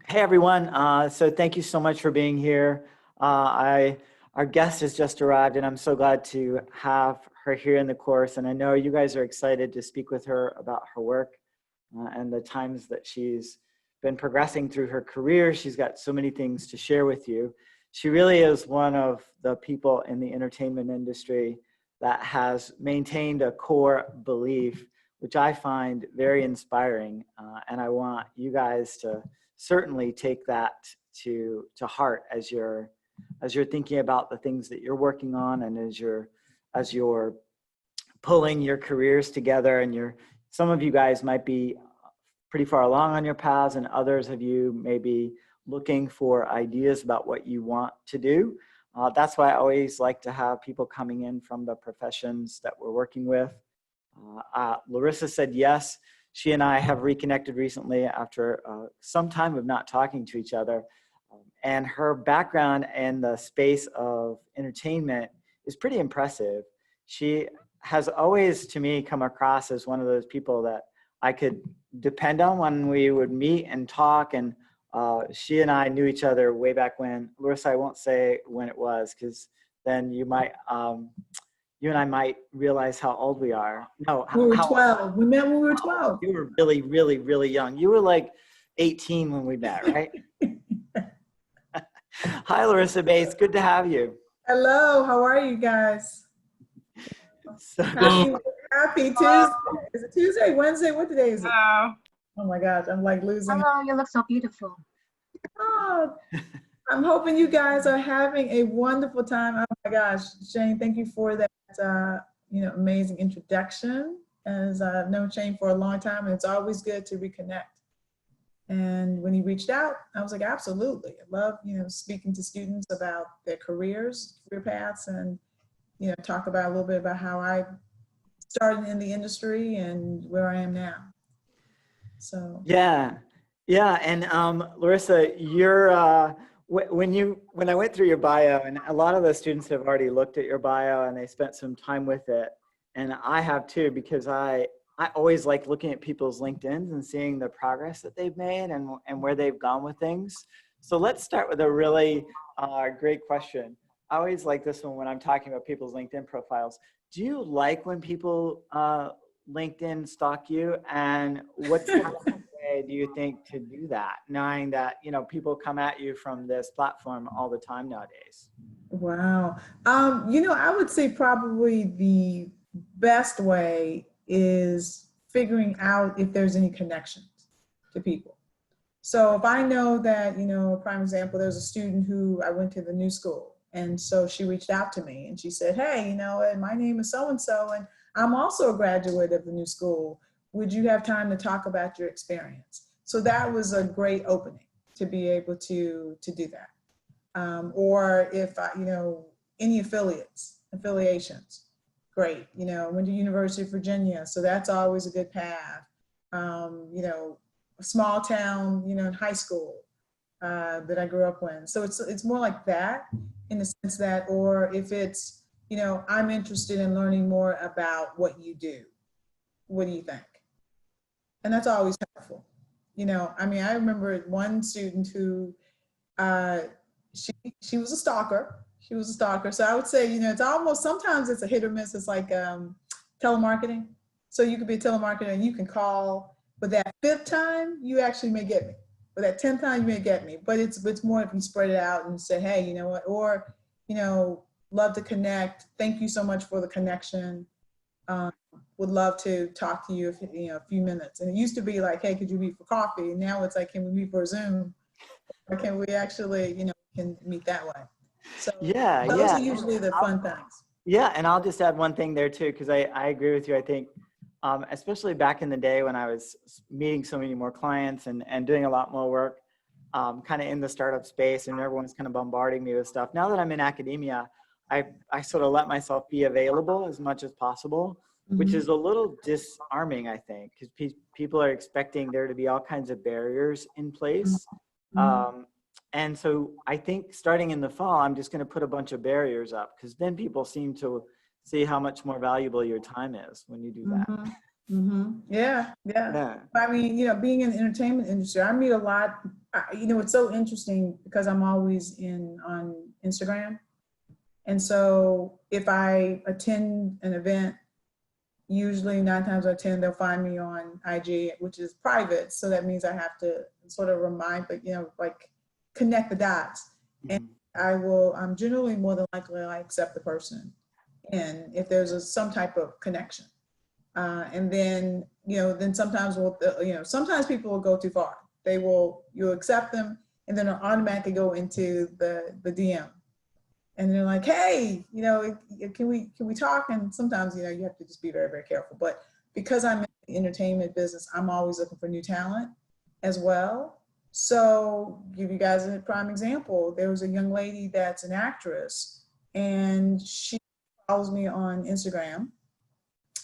Hey everyone, so thank you so much for being here. Our guest has just arrived and I'm so glad to have her here in the course, and I know you guys are excited to speak with her about her work and the times that she's been progressing through her career. She's got so many things to share with you. She really is one of the people in the entertainment industry that has maintained a core belief, which I find very inspiring, and I want you guys to certainly take that to heart as you're thinking about the things that you're working on, and as you're pulling your careers together. And some of you guys might be pretty far along on your paths, and others of you may be looking for ideas about what you want to do. That's why I always like to have people coming in from the professions that we're working with. Larisa said yes. She and I have reconnected recently after some time of not talking to each other. And her background in the space of entertainment is pretty impressive. She has always, to me, come across as one of those people that I could depend on when we would meet and talk. And she and I knew each other way back when. Larisa, I won't say when it was, because then you and I might realize how old we are. No, we were 12. We met when we were 12. You were really, really, really young. You were like 18 when we met, right? Hi, Lorisa Bates. Good to have you. Hello. How are you guys? Happy Tuesday. Is it Tuesday, Wednesday? What today is it? Hello. Oh my gosh, I'm like losing. Hello, you look so beautiful. Oh, I'm hoping you guys are having a wonderful time. Oh my gosh, Shane, thank you for that amazing introduction. As I've known Shane for a long time, and it's always good to reconnect. And when he reached out, I was like, absolutely. I love, speaking to students about their career paths, and, talk about a little bit about how I started in the industry and where I am now. So. Yeah. And Larisa, you're, when I went through your bio, and a lot of the students have already looked at your bio and they spent some time with it. And I have too, because I always like looking at people's LinkedIns and seeing the progress that they've made and where they've gone with things. So let's start with a really great question. I always like this one when I'm talking about people's LinkedIn profiles. Do you like when people LinkedIn stalk you? And what's the way do you think to do that, knowing that, people come at you from this platform all the time nowadays? Wow. I would say probably the best way is figuring out if there's any connections to people. So if I know that, a prime example, there's a student who I went to the new school. And so she reached out to me and she said, hey, my name is so-and-so, and I'm also a graduate of the new school. Would you have time to talk about your experience? So that was a great opening to be able to do that. Or if, any affiliations, great. I went to University of Virginia, so that's always a good path. A small town, in high school that I grew up in. So it's more like that, in the sense that, or if it's, I'm interested in learning more about what you do. What do you think? And that's always helpful. I remember one student who, she was a stalker. She was a stalker. So I would say, it's almost, sometimes it's a hit or miss. It's like telemarketing. So you could be a telemarketer and you can call, but that 5th time, you actually may get me. Or that 10th time, you may get me. But it's more if you spread it out and say, hey, you know what? Or, love to connect. Thank you so much for the connection. Would love to talk to you if, a few minutes. And it used to be like, hey, could you meet for coffee? And now it's like, can we meet for a Zoom? Or can we actually, can meet that way? So those are usually the fun things. Yeah, and I'll just add one thing there too, because I agree with you. I think, especially back in the day when I was meeting so many more clients and doing a lot more work, kind of in the startup space, and everyone's kind of bombarding me with stuff. Now that I'm in academia, I sort of let myself be available as much as possible, which is a little disarming, I think, because people are expecting there to be all kinds of barriers in place. And so I think starting in the fall, I'm just going to put a bunch of barriers up, because then people seem to see how much more valuable your time is when you do that. Yeah, yeah. Yeah. I mean, being in the entertainment industry, I meet a lot. It's so interesting because I'm always on Instagram. And so if I attend an event, usually 9 times out of 10, they'll find me on IG, which is private. So that means I have to sort of remind, but, like connect the dots. And Mhm. I'm generally more than likely I accept the person. And if there's some type of connection. And then, then sometimes sometimes people will go too far. You'll accept them and then it'll automatically go into the DM. And they're like, hey, can we talk? And sometimes, you have to just be very, very careful. But because I'm in the entertainment business, I'm always looking for new talent as well. So give you guys a prime example. There was a young lady that's an actress and she follows me on Instagram.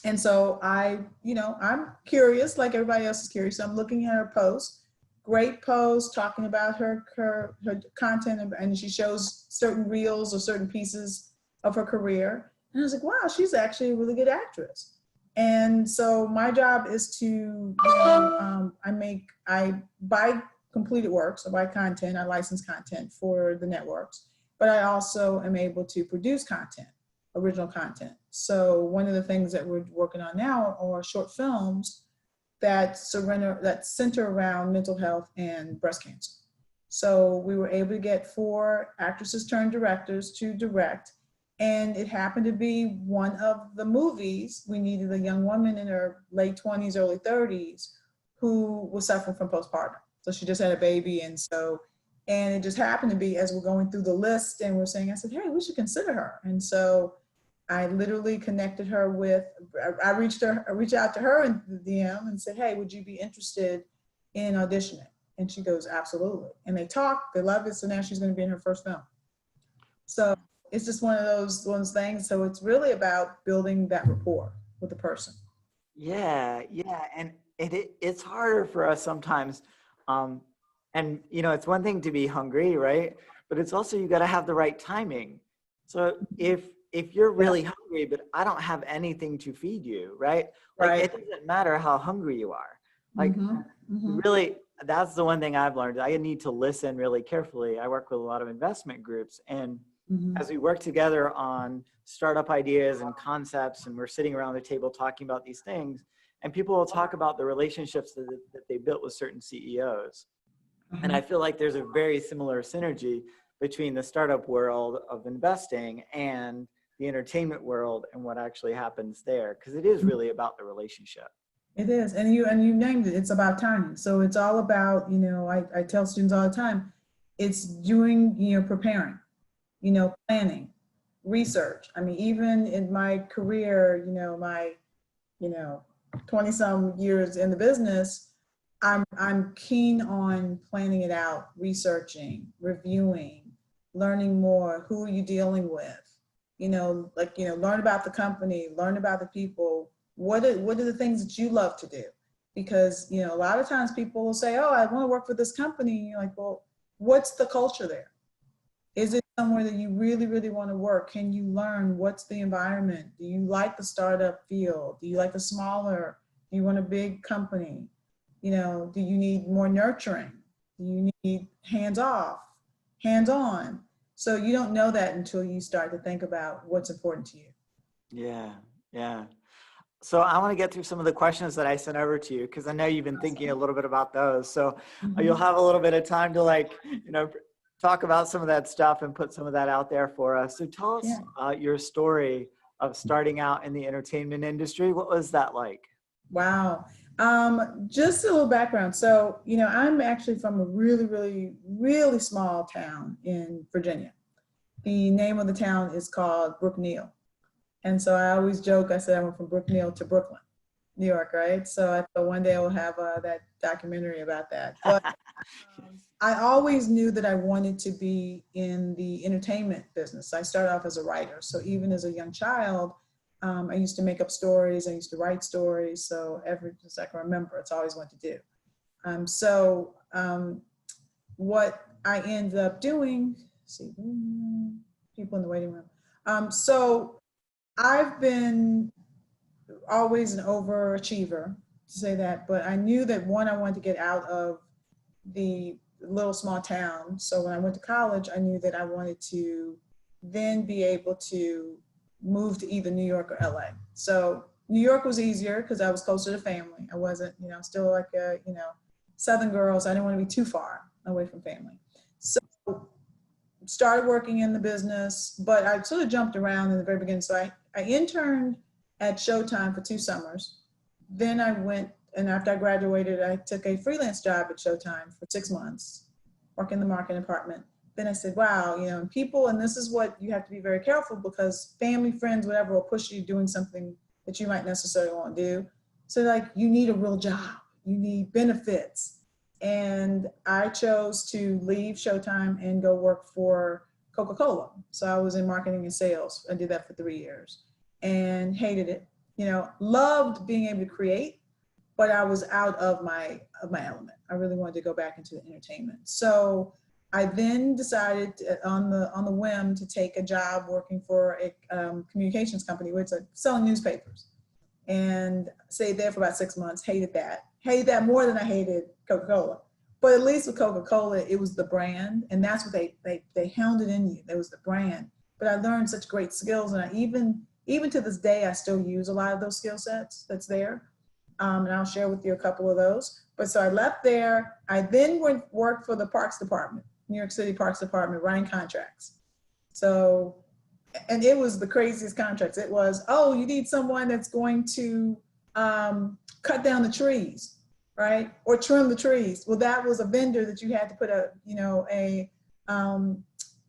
And so I'm curious, like everybody else is curious. So I'm looking at her post, great post talking about her content, and she shows certain reels or certain pieces of her career. And I was like, wow, she's actually a really good actress. And so my job is to, I buy completed works, I buy content, I license content for the networks, but I also am able to produce content, original content. So one of the things that we're working on now are short films that center around mental health and breast cancer. So we were able to get 4 actresses turned directors to direct. And it happened to be one of the movies. We needed a young woman in her late 20s, early 30s, who was suffering from postpartum. So she just had a baby. And it just happened to be, as we're going through the list and we're saying, I said, hey, we should consider her. And so I literally connected her with, I reached out to her in the DM and said, hey, would you be interested in auditioning? And she goes, absolutely. And they talked, they love it. So now she's going to be in her first film. So it's just one of those things. So it's really about building that rapport with the person. Yeah, yeah, and it's harder for us sometimes. And it's one thing to be hungry, right? But it's also you got to have the right timing. So if you're Yeah. really hungry, but I don't have anything to feed you, right? Like Right. it doesn't matter how hungry you are. Like Mm-hmm. really, that's the one thing I've learned. I need to listen really carefully. I work with a lot of investment groups, and Mm-hmm. as we work together on startup ideas and concepts, and we're sitting around the table talking about these things, and people will talk about the relationships that they built with certain CEOs. And I feel like there's a very similar synergy between the startup world of investing and the entertainment world and what actually happens there, because it is really about the relationship. It is, and you named it. It's about timing. So it's all about, I tell students all the time, it's doing, preparing, planning, research. I mean, even in my career, my, 20 some years in the business, I'm keen on planning it out, researching, reviewing, learning more. Who are you dealing with? Learn about the company, learn about the people. What are the things that you love to do? Because, a lot of times people will say, oh, I want to work for this company. And you're like, well, what's the culture there? Is it somewhere that you really, really want to work? Can you learn? What's the environment? Do you like the startup feel? Do you like the smaller? Do you want a big company? Do you need more nurturing? Do you need hands off, hands on? So you don't know that until you start to think about what's important to you. Yeah, yeah. So I want to get through some of the questions that I sent over to you, because I know you've been thinking a little bit about those. So you'll have a little bit of time to talk about some of that stuff and put some of that out there for us. So tell us your story of starting out in the entertainment industry. What was that like? Wow. Just a little background. So, I'm actually from a really, really, really small town in Virginia. The name of the town is called Brookneal. And so I always joke, I said I went from Brookneal to Brooklyn, New York, right? So I thought one day I will have that documentary about that. But I always knew that I wanted to be in the entertainment business. I started off as a writer. So even as a young child, I used to make up stories. I used to write stories. So as I can remember, it's always what to do. What I ended up doing, see, people in the waiting room. So I've been always an overachiever to say that, but I knew that one, I wanted to get out of the little small town. So when I went to college, I knew that I wanted to then be able to move to either New York or LA. So New York was easier because I was closer to family. I wasn't, still like a, Southern girls. I didn't want to be too far away from family. So started working in the business, but I sort of jumped around in the very beginning. So I interned at Showtime for 2 summers. Then I went, and after I graduated, I took a freelance job at Showtime for 6 months, working in the marketing department. Then I said, wow, people, and this is what you have to be very careful, because family, friends, whatever, will push you doing something that you might necessarily want to do. So like, you need a real job, you need benefits. And I chose to leave Showtime and go work for Coca-Cola. So I was in marketing and sales. I did that for 3 years and hated it. Loved being able to create, but I was out of my element. I really wanted to go back into the entertainment. So I then decided on the whim to take a job working for a communications company, which is selling newspapers, and stayed there for about 6 months. Hated that more than I hated Coca-Cola. But at least with Coca-Cola, it was the brand, and that's what they hounded in you. There was the brand. But I learned such great skills, and I even to this day, I still use a lot of those skill sets that's there. And I'll share with you a couple of those. But so I left there. I then worked for the Parks Department, New York City Parks Department, writing contracts. So, and it was the craziest contracts. It was, oh, you need someone that's going to cut down the trees, right? Or trim the trees. Well, that was a vendor that you had to put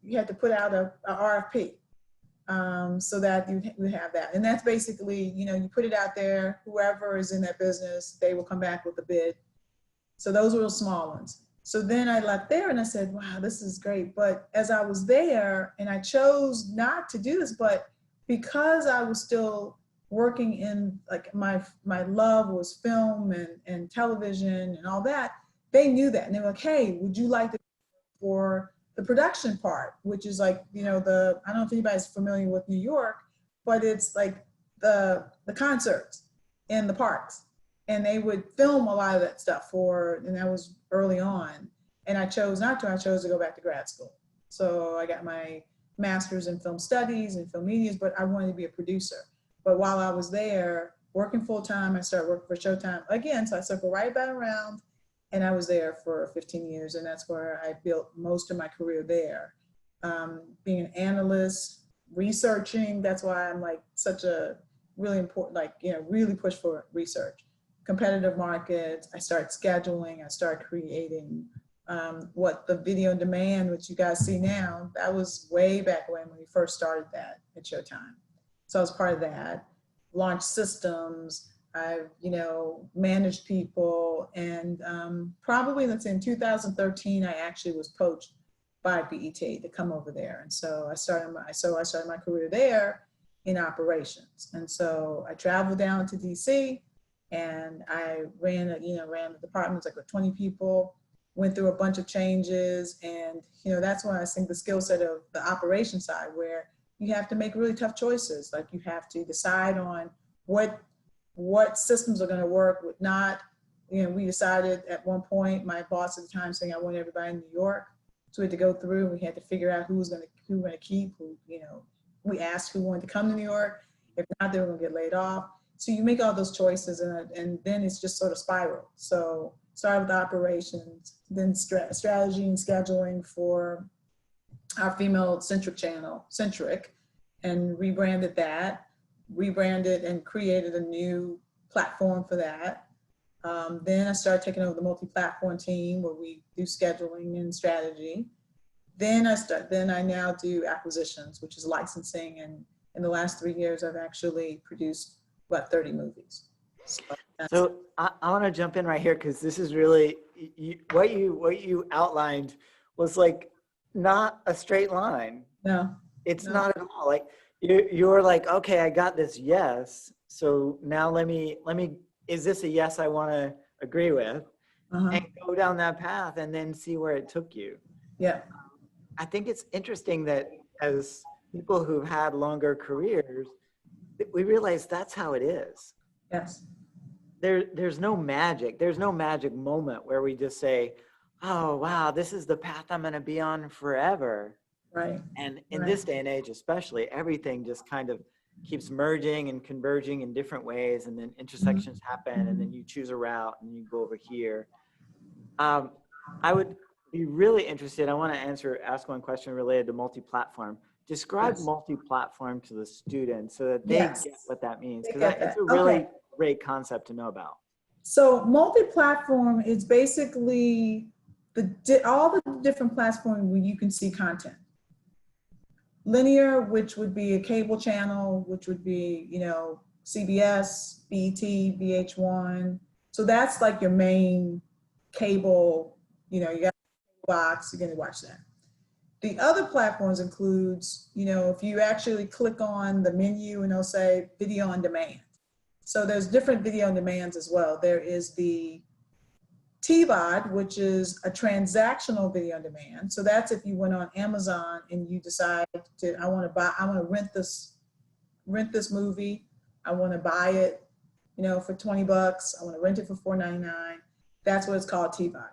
you had to put out a RFP. So that you would have that. And that's basically, you put it out there, whoever is in that business, they will come back with a bid. So those were the small ones. So then I left there and I said, wow, this is great. But as I was there, and I chose not to do this, but because I was still working in, like, my love was film and television and all that, they knew that. And they were like, hey, would you like to for the production part, which is like, I don't know if anybody's familiar with New York, but it's like the concerts in the parks. And they would film a lot of that stuff and that was early on. And I chose not to. I chose to go back to grad school. So I got my master's in film studies and film media, but I wanted to be a producer. But while I was there working full time, I started working for Showtime again. So I circled right back around. And I was there for 15 years, and that's where I built most of my career there. Being an analyst, researching, that's why I'm like such a really important, really push for research. Competitive markets, I started scheduling, I started creating what the video on demand, which you guys see now, that was way back when we first started that at Showtime. So I was part of that, launched systems, I've, managed people, and probably, let's say in 2013, I actually was poached by BET to come over there. And so I started my career there in operations. And so I traveled down to DC and I ran the departments like with 20 people, went through a bunch of changes. And, that's when I think the skill set of the operation side, where you have to make really tough choices. Like, you have to decide on what systems are going to work, what not. We decided at one point, my boss at the time saying I want everybody in New York. So we had to go through, we had to figure out who we're going to keep, we asked who wanted to come to New York. If not, they were going to get laid off. So you make all those choices, and then it's just sort of spiral. So started with operations, then strategy and scheduling for our female-centric channel, Centric, and rebranded and created a new platform for that. Then I started taking over the multi-platform team where we do scheduling and strategy. Then I now do acquisitions, which is licensing. And in the last 3 years, I've actually produced about 30 movies. So I want to jump in right here, because this is really, what you outlined was like not a straight line. No. It's not at all. Like, you're like, okay, I got this yes. So now let me, is this a yes I want to agree with? And go down that path and then see where it took you. Yeah. I think it's interesting that as people who've had longer careers, we realize that's how it is. Yes. There's no magic. There's no magic moment where we just say, oh, wow, this is the path I'm going to be on forever. Right. And in Right. this day and age, especially, everything just kind of keeps merging and converging in different ways. And then intersections happen, and then you choose a route and you go over here. I would be really interested. I want to ask one question related to multi-platform. Describe Yes. multi-platform to the students so that they Yes. get what that means, They because get it's that. a Okay. really great concept to know about. So multi-platform is basically all the different platforms where you can see content. Linear, which would be a cable channel, which would be, CBS, BET, VH1. So that's like your main cable, you got a box, you're going to watch that. The other platforms includes, if you actually click on the menu and it'll say video on demand. So there's different video on demands as well. There is the TVOD, which is a transactional video on demand. So that's if you went on Amazon and you decide I want to rent this movie. I want to buy it, for $20. I want to rent it for $4.99. That's what it's called, TVOD.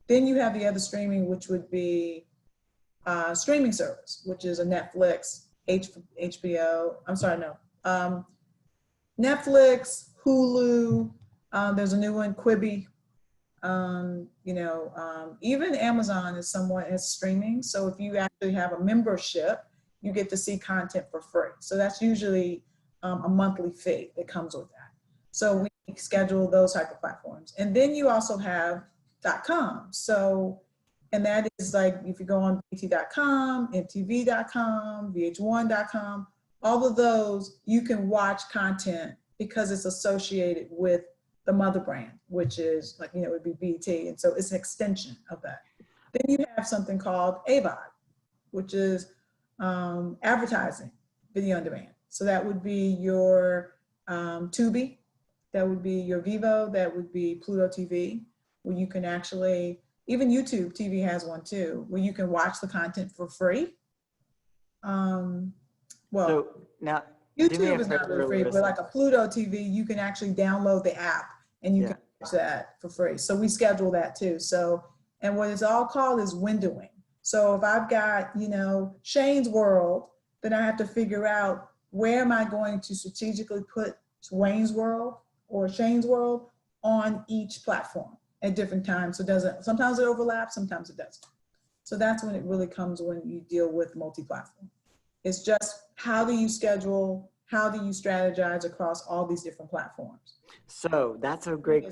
Then you have the other streaming, which would be streaming service, which is a Netflix, HBO. I'm sorry, no. Netflix, Hulu. There's a new one, Quibi. Even Amazon is somewhat as streaming. So if you actually have a membership, you get to see content for free. So that's usually a monthly fee that comes with that. So we schedule those type of platforms. And then you also have .com. So, and that is like, if you go on BT.com, MTV.com, VH1.com, all of those, you can watch content because it's associated with the mother brand, which is like, it would be BT. And so it's an extension of that. Then you have something called AVOD, which is advertising, video on demand. So that would be your Tubi, that would be your Vivo, that would be Pluto TV, where you can actually, even YouTube TV has one too, where you can watch the content for free. So now, YouTube is not really free, but like a Pluto TV, you can actually download the app and you can watch that for free. So we schedule that too. So, and what it's all called is windowing. So if I've got, Shane's World, then I have to figure out where am I going to strategically put Wayne's World or Shane's World on each platform at different times. So sometimes it overlaps, sometimes it doesn't. So that's when it really comes when you deal with multi-platform. It's just how do you schedule, how do you strategize across all these different platforms? So that's a great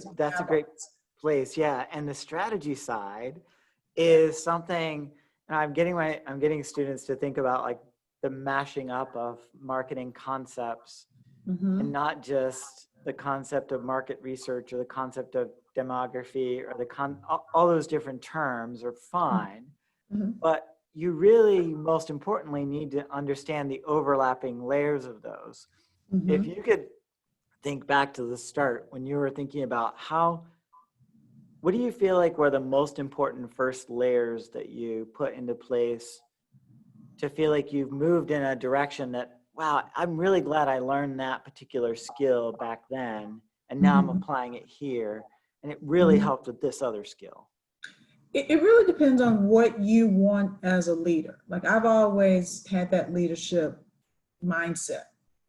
place. Yeah. And the strategy side is something, and I'm getting students to think about like the mashing up of marketing concepts and not just the concept of market research or the concept of demography or all those different terms are fine, but you really, most importantly, need to understand the overlapping layers of those. If you could think back to the start when you were thinking about what do you feel like were the most important first layers that you put into place to feel like you've moved in a direction that, wow, I'm really glad I learned that particular skill back then, and now I'm applying it here, and it really helped with this other skill? It really depends on what you want as a leader. Like I've always had that leadership mindset,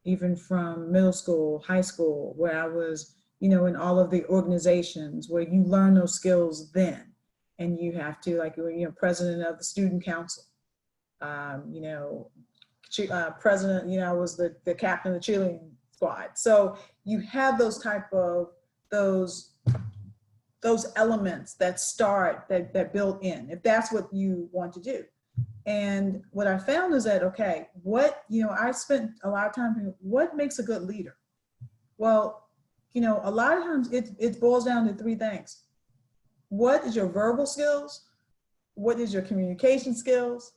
even from middle school, high school, where I was, in all of the organizations where you learn those skills then. And you have to, like, president of the student council, president, I was the captain of the cheerleading squad. So you have those type of, those elements that build in, if that's what you want to do. And what I found is that, okay, I spent a lot of time thinking, what makes a good leader? Well, a lot of times it boils down to three things. What is your verbal skills? What is your communication skills?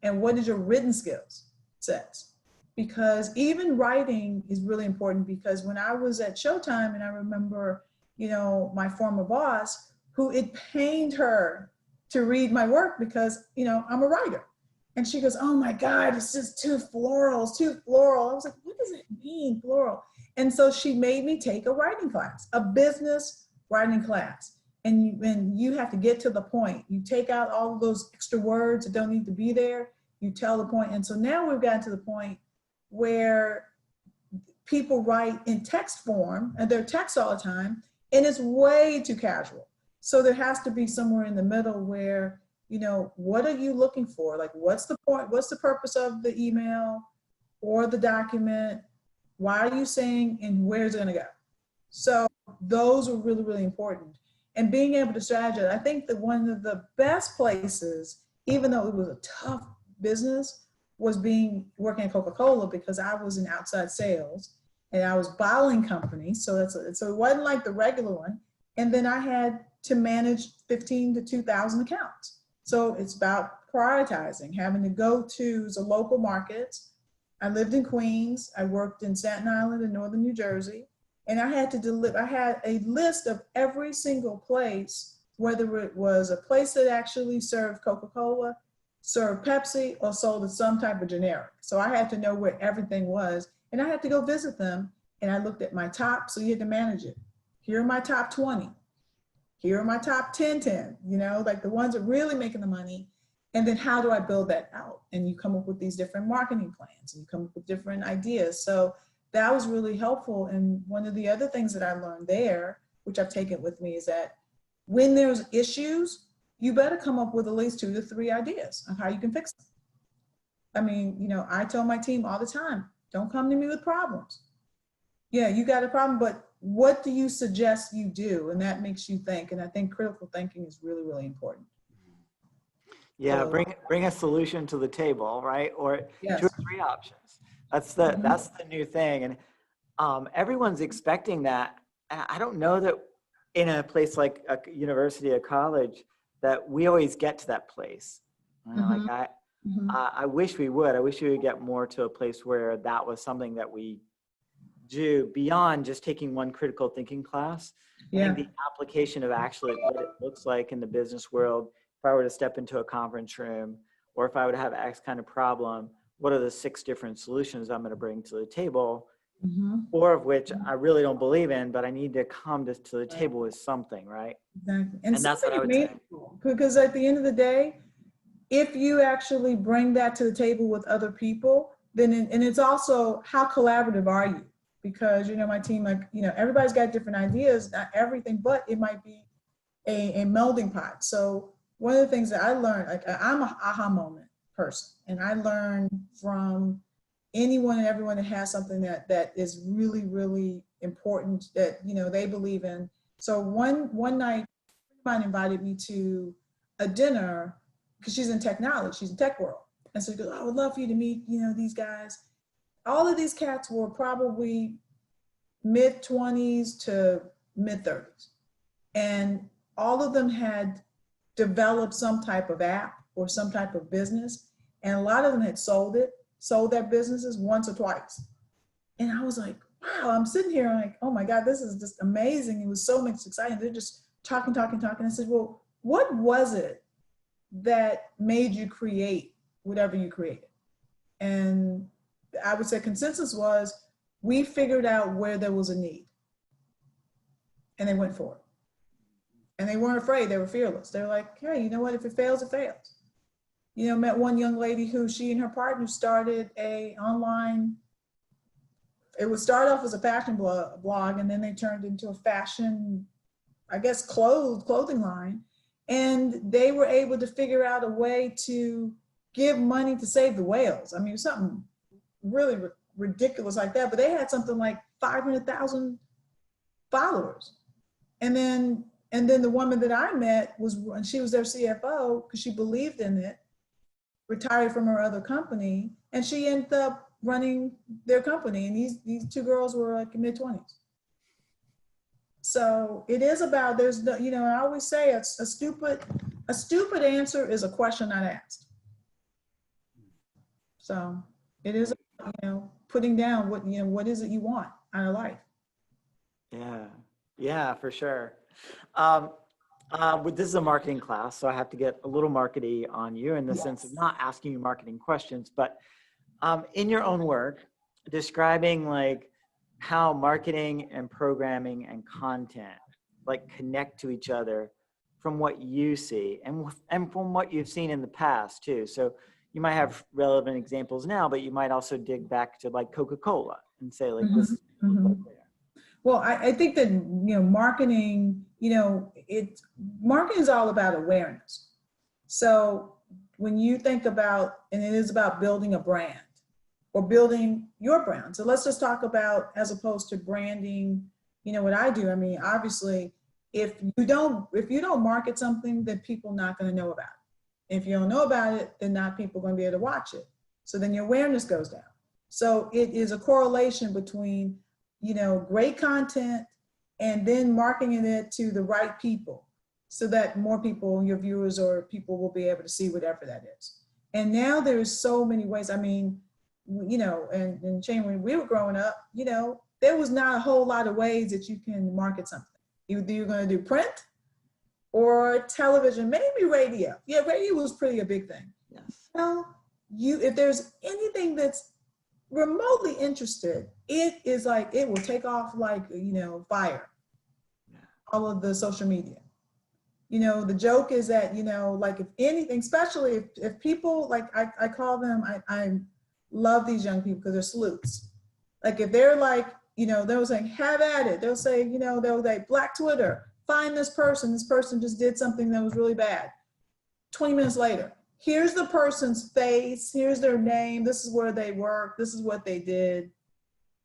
And what is your written skills sets? Because even writing is really important, because when I was at Showtime, and I remember, my former boss, who it pained her to read my work because, I'm a writer. And she goes, oh my God, it's just too floral, it's too floral. I was like, what does it mean, floral? And so she made me take a writing class, a business writing class. And you have to get to the point. You take out all of those extra words that don't need to be there. You tell the point. And so now we've gotten to the point where people write in text form and they're text all the time, and it's way too casual. So there has to be somewhere in the middle where, you know, what are you looking for? Like, what's the point? What's the purpose of the email or the document? Why are you saying, and where's it gonna go? So those are really, really important. And being able to strategize, I think that one of the best places, even though it was a tough business, was working at Coca-Cola, because I was in outside sales and I was bottling company. So so it wasn't like the regular one. And then I had to manage 15 to 2,000 accounts. So it's about prioritizing, having to go to the local markets. I lived in Queens. I worked in Staten Island and Northern New Jersey. And I had to deliver, I had a list of every single place, whether it was a place that actually served Coca-Cola, served Pepsi, or sold some type of generic. So I had to know where everything was, and I had to go visit them. And I looked at my top, so you had to manage it. Here are my top 20. Here are my top 10, you know, like the ones that are really making the money. And then how do I build that out? And you come up with these different marketing plans, and you come up with different ideas. So that was really helpful. And one of the other things that I learned there, which I've taken with me, is that when there's issues, you better come up with at least 2 to 3 ideas on how you can fix them. I mean, you know, I tell my team all the time, don't come to me with problems. Yeah, you got a problem, but what do you suggest you do? And that makes you think. And I think critical thinking is really, really important. Yeah, So, bring a solution to the table, right? Or yes. 2 or 3 options. That's the new thing. And everyone's expecting that. And I don't know that in a place like a university or college that we always get to that place. You know, like I wish we would. I wish we would get more to a place where that was something that we do beyond just taking one critical thinking class. Yeah. I think the application of actually what it looks like in the business world, if I were to step into a conference room, or if I would have X kind of problem, what are the 6 different solutions I'm going to bring to the table? 4 of which I really don't believe in, but I need to come to the table with something, right? Exactly. And that's what I would say. Because at the end of the day, if you actually bring that to the table with other people, then, and it's also how collaborative are you? Because, you know, my team, like, you know, everybody's got different ideas, not everything, but it might be a melding pot. So one of the things that I learned, like, I'm an aha moment person, and I learn from anyone and everyone that has something that is really, really important that, you know, they believe in. So one night, mine invited me to a dinner because she's in technology, she's in tech world. And so she goes, I would love for you to meet, you know, these guys. All of these cats were probably mid-20s to mid-30s. And all of them had developed some type of app or some type of business. And a lot of them had sold their businesses once or twice. And I was like, wow, I'm sitting here like, oh my God, this is just amazing. It was so much exciting. They're just talking. I said, well, what was it that made you create whatever you created? And I would say consensus was, we figured out where there was a need, and they went for it. And they weren't afraid, they were fearless. They were like, hey, you know what, if it fails, it fails. You know, met one young lady who she and her partner started a online, it would start off as a fashion blog, and then they turned into a fashion, I guess, clothing line. And they were able to figure out a way to give money to save the whales. I mean, something really ridiculous like that, but they had something like 500,000 followers. And then the woman that I met and she was their CFO because she believed in it, retired from her other company, and she ended up running their company. And these 2 girls were like in mid-20s. So it is about, there's no, you know, I always say a stupid answer is a question not asked. So it is, you know, putting down what, you know, what is it you want out of life? Yeah, for sure. This is a marketing class, so I have to get a little markety on you in the sense of not asking you marketing questions, but in your own work, describing like how marketing and programming and content like connect to each other from what you see and from what you've seen in the past too. So you might have relevant examples now, but you might also dig back to like Coca-Cola and say like this is what it looked like there. Well, I think that, marketing, marketing is all about awareness. So when you think about, and it is about building a brand or building your brand. So let's just talk about, as opposed to branding, what I do. I mean, obviously, if you don't market something, then people are not going to know about it. If you don't know about it, then not people are going to be able to watch it. So then your awareness goes down. So it is a correlation between, great content and then marketing it to the right people so that more people, your viewers or people, will be able to see whatever that is. And now there's so many ways. I mean, and Shane, when we were growing up, there was not a whole lot of ways that you can market something. Either you're going to do print or television, maybe radio. Yeah, radio was pretty a big thing. Yes. Well, if there's anything that's remotely interested, it is like, it will take off like, fire. Yeah. All of the social media. The joke is that, like if anything, especially if people, like I call them, I love these young people because they're sleuths. Like if they're like, they'll say, have at it. They'll say, they'll like Black Twitter, find this person just did something that was really bad. 20 minutes later, here's the person's face, here's their name, this is where they work, this is what they did.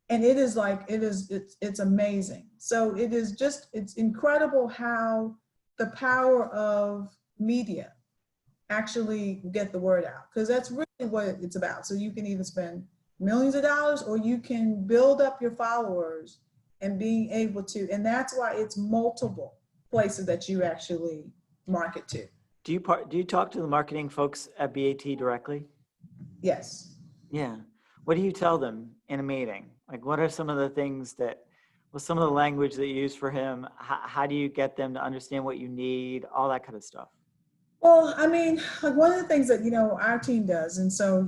And it is like, it's amazing. So it's incredible how the power of media actually get the word out, because that's really what it's about. So you can either spend millions of dollars or you can build up your followers and being able to, and that's why it's multiple places that you actually market to. Do you talk to the marketing folks at BAT directly? Yes. Yeah. What do you tell them in a meeting? Like, what are some of the things what's some of the language that you use for him? How do you get them to understand what you need? All that kind of stuff. Well, I mean, like one of the things that, our team does, and so,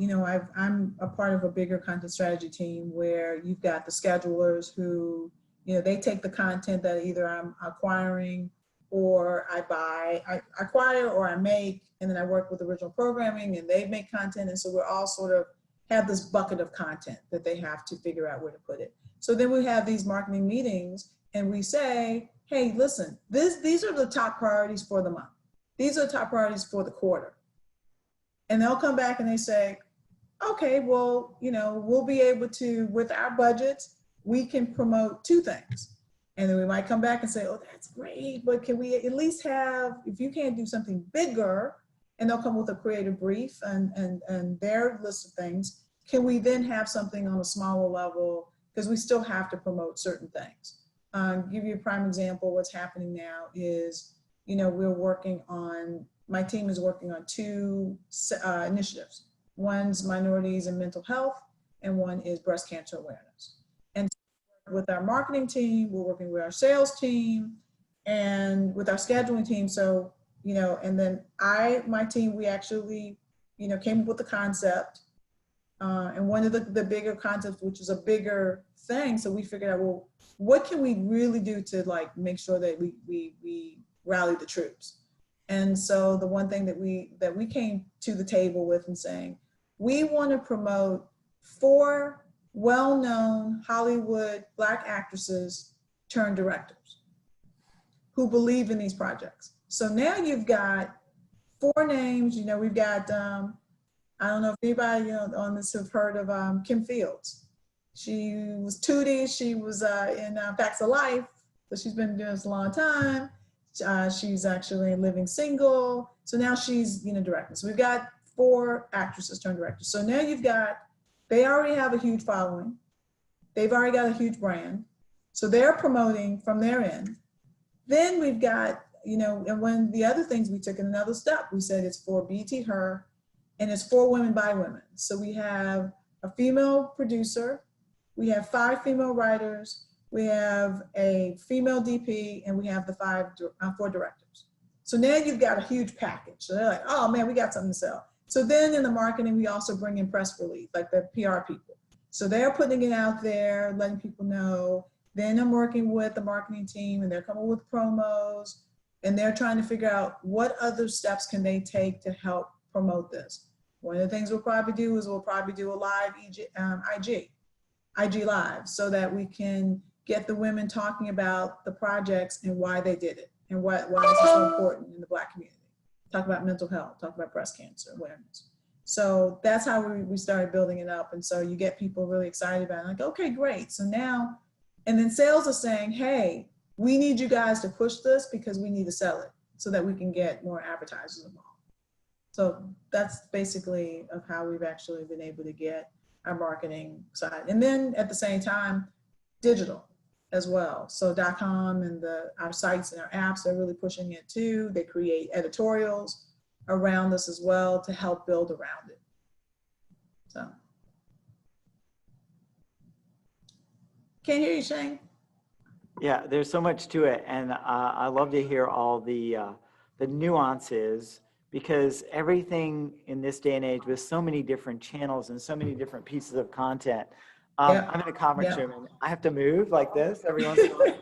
I'm a part of a bigger content strategy team where you've got the schedulers who, they take the content that either I'm acquiring or I acquire or I make, and then I work with original programming and they make content. And so we're all sort of have this bucket of content that they have to figure out where to put it. So then we have these marketing meetings and we say, hey, listen, these are the top priorities for the month. These are the top priorities for the quarter. And they'll come back and they say, okay, well, we'll be able to, with our budgets, we can promote 2 things. And then we might come back and say, oh, that's great, but can we at least have, if you can't do something bigger, and they'll come with a creative brief and their list of things, can we then have something on a smaller level? Because we still have to promote certain things. Give you a prime example, what's happening now is, my team is working on 2 initiatives. One's minorities and mental health, and one is breast cancer awareness. And with our marketing team, we're working with our sales team and with our scheduling team. So, and then my team, we actually, came up with the concept. And one of the bigger concepts, which is a bigger thing. So we figured out, well, what can we really do to like make sure that we rally the troops? And so the one thing that we came to the table with and saying, we want to promote 4 well-known Hollywood Black actresses turned directors who believe in these projects. So now you've got 4 names. We've got, I don't know if anybody on this have heard of Kim Fields. She was Tootie. She was in Facts of Life. So she's been doing this a long time. She's actually living single. So now she's directing. So we've got 4 actresses turned directors. So now they already have a huge following. They've already got a huge brand. So they're promoting from their end. Then we've got, and one of the other things we took in another step, we said it's for BT Her, and it's for women by women. So we have a female producer, we have 5 female writers, we have a female DP, and we have the 4 directors. So now you've got a huge package. So they're like, oh man, we got something to sell. So then in the marketing, we also bring in press relief, like the PR people. So they're putting it out there, letting people know. Then I'm working with the marketing team and they're coming with promos and they're trying to figure out what other steps can they take to help promote this. One of the things we'll probably do is we'll probably do a live IG live so that we can get the women talking about the projects and why they did it and why this is so important in the Black community. Talk about mental health, talk about breast cancer awareness. So that's how we started building it up. And so you get people really excited about it. Like, okay, great. So now, and then sales are saying, hey, we need you guys to push this because we need to sell it so that we can get more advertisers involved. So that's basically of how we've actually been able to get our marketing side. And then at the same time, digital as well. So .com and our sites and our apps are really pushing it too. They create editorials around this as well to help build around it. So. Can't hear you, Shane. Yeah, there's so much to it, and I love to hear all the nuances, because everything in this day and age with so many different channels and so many different pieces of content. I'm in a conference room and I have to move like this every once in a while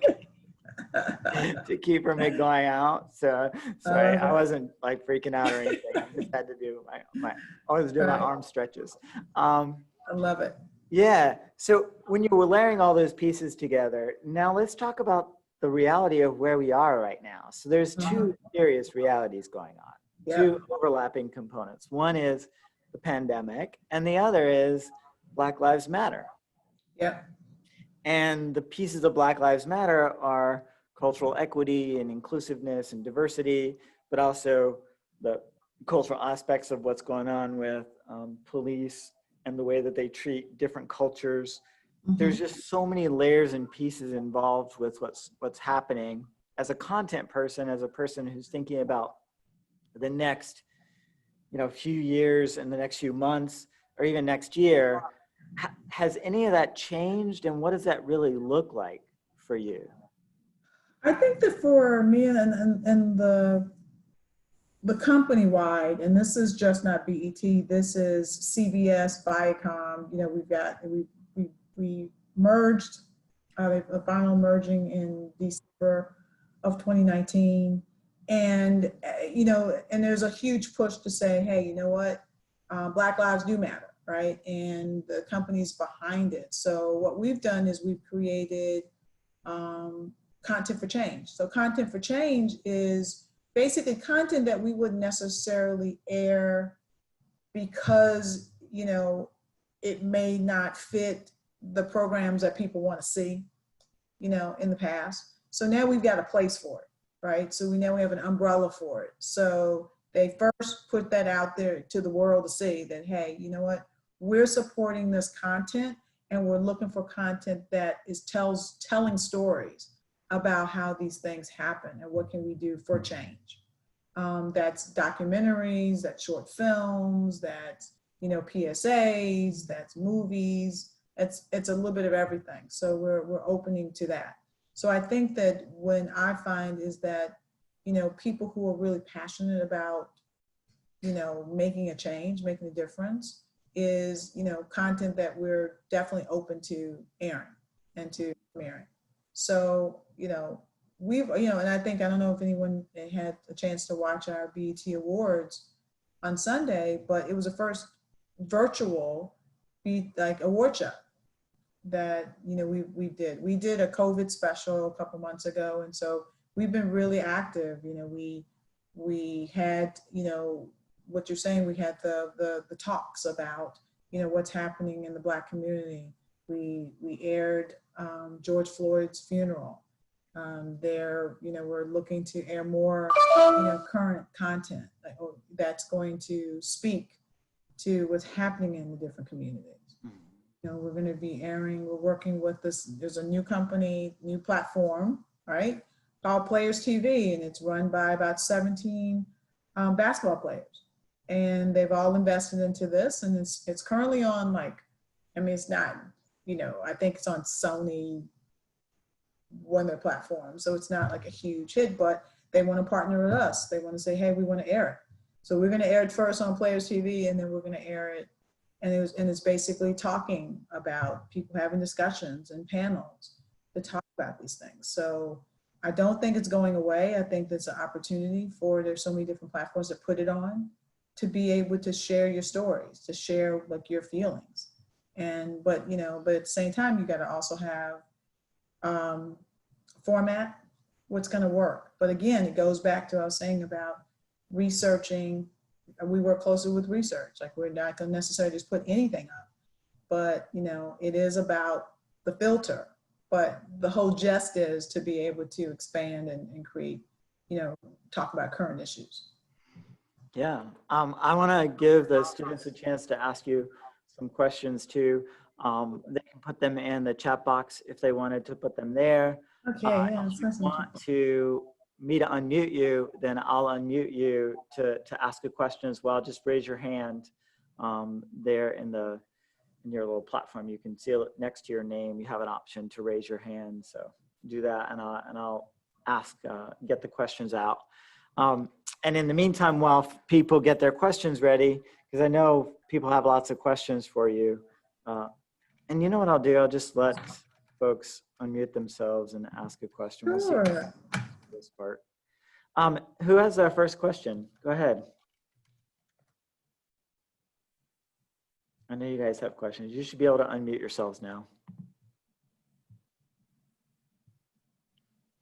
to keep from it going out. So sorry, I wasn't like freaking out or anything. I just had to do my always do my arm stretches. I love it. Yeah. So when you were layering all those pieces together, now let's talk about the reality of where we are right now. So there's two serious realities going on, two overlapping components. One is the pandemic and the other is Black Lives Matter. Yep. And the pieces of Black Lives Matter are cultural equity and inclusiveness and diversity, but also the cultural aspects of what's going on with police and the way that they treat different cultures. There's just so many layers and pieces involved with what's happening. As a content person, as a person who's thinking about the next, few years and the next few months, or even next year, has any of that changed, and what does that really look like for you? I think that for me and the company-wide, and this is just not BET, this is CBS, Viacom, we merged, the final merging in December of 2019. And, and there's a huge push to say, hey, you know what, Black lives do matter, right? And the company's behind it. So what we've done is we've created content for change. So content for change is basically content that we wouldn't necessarily air because, it may not fit the programs that people want to see, in the past. So now we've got a place for it, right? So now we have an umbrella for it. So they first put that out there to the world to see that, hey, you know what? We're supporting this content and we're looking for content that is telling stories about how these things happen and what can we do for change. That's documentaries, that's short films, that's, PSAs, that's movies. It's a little bit of everything. So we're opening to that. So I think that when I find is that, people who are really passionate about, making a change, making a difference is, content that we're definitely open to airing and to premiering. So, we've, and I don't know if anyone had a chance to watch our BET Awards on Sunday, but it was the first virtual award show that, we did. We did a COVID special a couple months ago. And so we've been really active. We had, what you're saying, we had the talks about, what's happening in the Black community. We aired George Floyd's funeral. We're looking to air more, current content that's going to speak to what's happening in the different communities. We're going to be airing, we're working with there's a new company, new platform, right, called Players TV, and it's run by about 17 basketball players. And they've all invested into this, and it's currently on it's not, I think it's on Sony, one of their platforms. So it's not like a huge hit, but they want to partner with us. They want to say, hey, we want to air it. So we're going to air it first on Players TV, and then we're going to air it and it's basically talking about people having discussions and panels to talk about these things. So I don't think it's going away. I think that's an opportunity for, there's so many different platforms that put it on, to be able to share your stories, to share like your feelings. And, but at the same time, you got to also have format, what's going to work. But again, it goes back to what I was saying about researching. We work closely with research. Like, we're not going to necessarily just put anything up, but it is about the filter. But the whole gist is to be able to expand and create, talk about current issues. Yeah, I want to give the students a chance to ask you some questions too. They can put them in the chat box if they wanted to put them there. Okay, yeah. If you want me to unmute you, then I'll unmute you to ask a question as well. Just raise your hand there in your little platform. You can see it next to your name. You have an option to raise your hand. So do that, and I'll ask, get the questions out. And in the meantime, while people get their questions ready, because I know people have lots of questions for you. And you know what I'll do? I'll just let folks unmute themselves and ask a question. We'll see this part. Who has our first question? Go ahead. I know you guys have questions. You should be able to unmute yourselves now.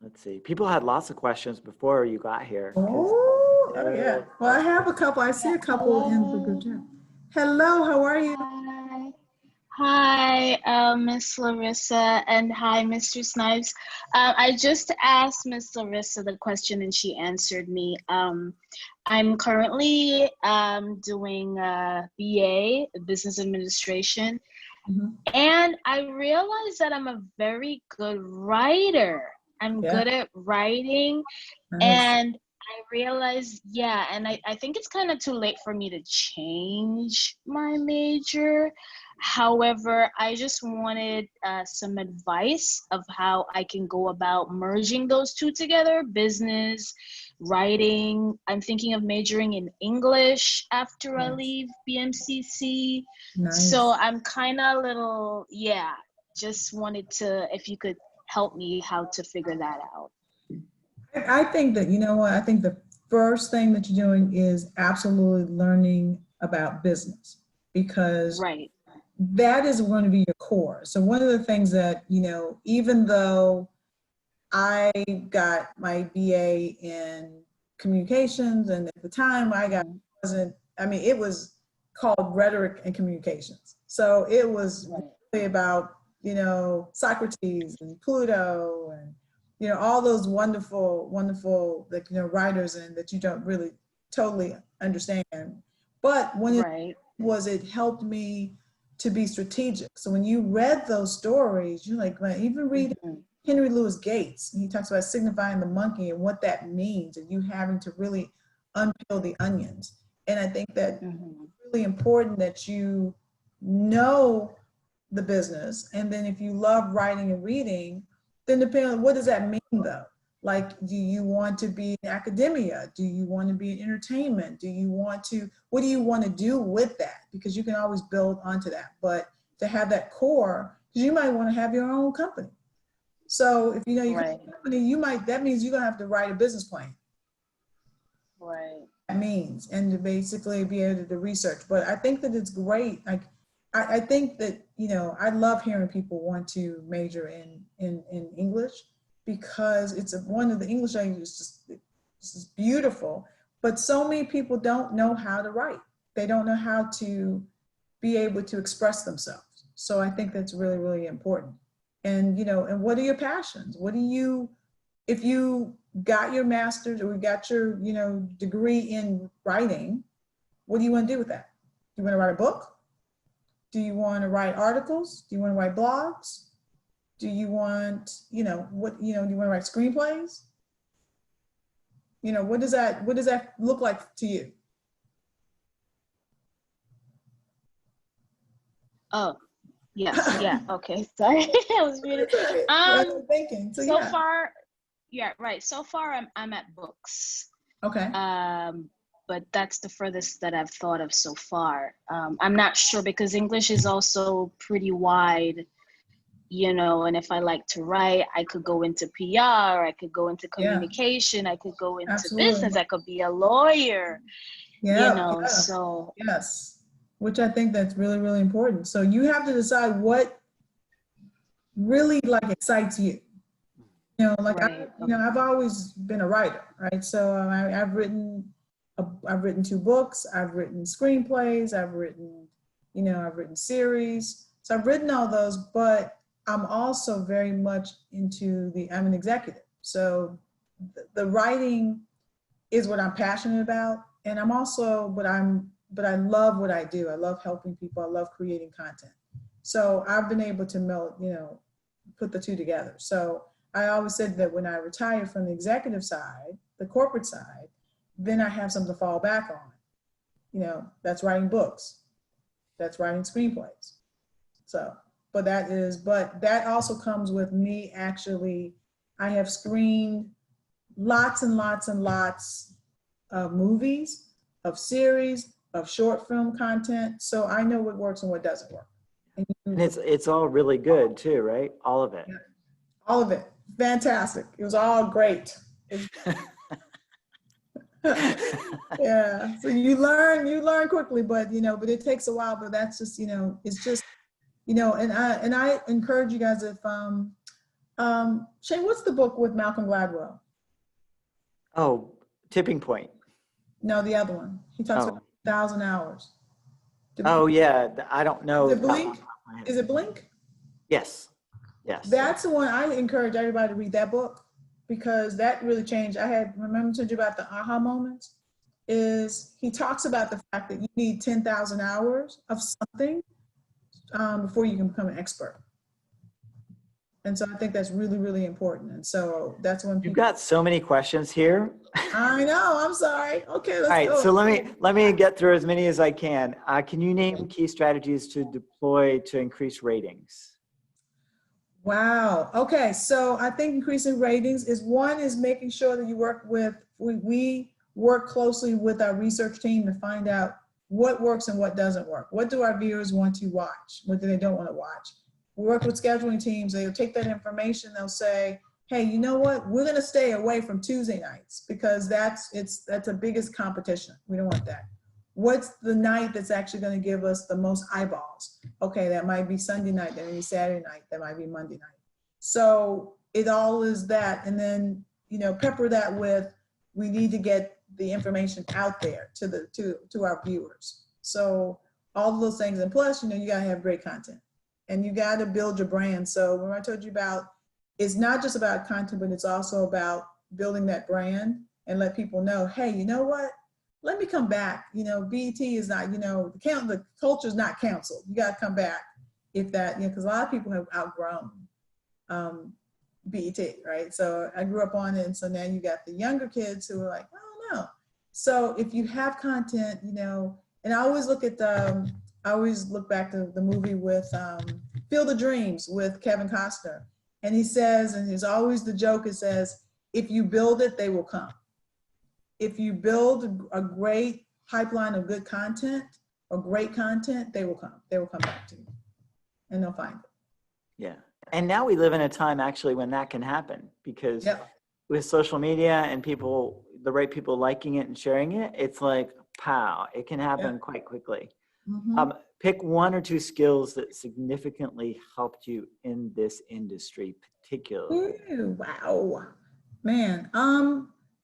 Let's see. People had lots of questions before you got here. Oh, yeah. Well, I have a couple. I see a couple in the group chat. Hello, how are you? Hi, Miss Larisa, and hi, Mr. Snipes. I just asked Miss Larisa the question and she answered me. I'm currently doing BA, Business Administration, and I realized that I'm a very good writer. I'm good at writing, and I realized, and I think it's kind of too late for me to change my major. However, I just wanted some advice of how I can go about merging those two together, business, writing. I'm thinking of majoring in English after I leave BMCC. Nice. So I'm kind of a little, just wanted to, if you could help me how to figure that out. I think that, I think the first thing that you're doing is absolutely learning about business, because that is going to be your core. So one of the things that, even though I got my BA in communications, and at the time it was called rhetoric and communications. So it was really about, Socrates and Pluto and, all those wonderful, writers, and that you don't really totally understand. But when it helped me to be strategic. So when you read those stories, you're like, even read Henry Louis Gates, and he talks about signifying the monkey and what that means, and you having to really unpeel the onions. And I think that it's really important that you know the business. And then if you love writing and reading, then depending on what does that mean though? Like, do you want to be in academia? Do you want to be in entertainment? What do you want to do with that? Because you can always build onto that. But to have that core, because you might want to have your own company. So if you have a company, that means you're going to have to write a business plan. That means, and to basically be able to research. But I think that it's great. Like, I think that, I love hearing people want to major in English, because it's one of the English languages is beautiful, but so many people don't know how to write. They don't know how to be able to express themselves. So I think that's really, really important. And, and what are your passions? If you got your master's or got your, degree in writing, what do you want to do with that? Do you want to write a book? Do you want to write articles? Do you want to write blogs? Do you want, do you want to write screenplays? What does that look like to you? Oh, yes, okay, sorry. I was reading. Thinking. So far, So far, I'm at books. Okay. but that's the furthest that I've thought of so far. I'm not sure because English is also pretty wide, you know, and if I like to write, I could go into PR, I could go into Yeah, communication, I could go into absolutely. business, I could be a lawyer, you Yeah, know, yeah, so. yes. Which I think that's really, really important. So you have to decide what really like excites you. You know, like Right. I've always been a writer, right? So I've written 2 books, I've written screenplays, I've written series. So I've written all those, but I'm also very much I'm an executive. So the writing is what I'm passionate about, and but I love what I do. I love helping people. I love creating content. So I've been able to put the two together. So I always said that when I retire from the executive side, the corporate side, then I have something to fall back on. That's writing books, that's writing screenplays. So, but that also comes with me actually, I have screened lots and lots and lots of movies, of series, of short film content. So I know what works and what doesn't work. And it's all really good too, right? All of it. All of it. Fantastic. It was all great. Yeah. So you learn quickly, but it takes a while, but that's just, it's just, and I encourage you guys Shane, what's the book with Malcolm Gladwell? Oh, Tipping Point. No, the other one. He talks about 1,000 hours. Oh yeah, I don't know. Is it Blink? Is it Blink? Yes. Yes. That's the one I encourage everybody to read that book, because that really changed. Remember to you about the aha moments, is he talks about the fact that you need 10,000 hours of something before you can become an expert. And so I think that's really, really important. And so that's when You've got so many questions here. I know, I'm sorry. Okay, let's All right, go. so let me get through as many as I can. Can you name key strategies to deploy to increase ratings? Wow. Okay. So I think increasing ratings is making sure that we work closely with our research team to find out what works and what doesn't work. What do our viewers want to watch? What do they don't want to watch? We work with scheduling teams. They'll take that information. They'll say, hey, you know what? We're going to stay away from Tuesday nights because that's the biggest competition. We don't want that. What's the night that's actually going to give us the most eyeballs? Okay, that might be Sunday night, that might be Saturday night, that might be Monday night. So it all is that. And then, pepper that with, we need to get the information out there to our viewers. So all of those things. And plus, you got to have great content and you got to build your brand. So when I told you about, it's not just about content, but it's also about building that brand and let people know, hey, you know what? Let me come back. BET is not, the culture is not canceled. You got to come back if that, because a lot of people have outgrown BET, right? So I grew up on it. And so now you got the younger kids who are like, I don't know. So if you have content, and I always look back to the movie with Field of Dreams with Kevin Costner. And he says, and there's always the joke, it says, if you build it, they will come. If you build a great pipeline of good content or great content, they will come. They will come back to you and they'll find it. Yeah. And now we live in a time actually when that can happen, because with social media and the right people liking it and sharing it, it's like, pow, it can happen quite quickly. Mm-hmm. Pick 1 or 2 skills that significantly helped you in this industry, particularly. Ooh, wow, man.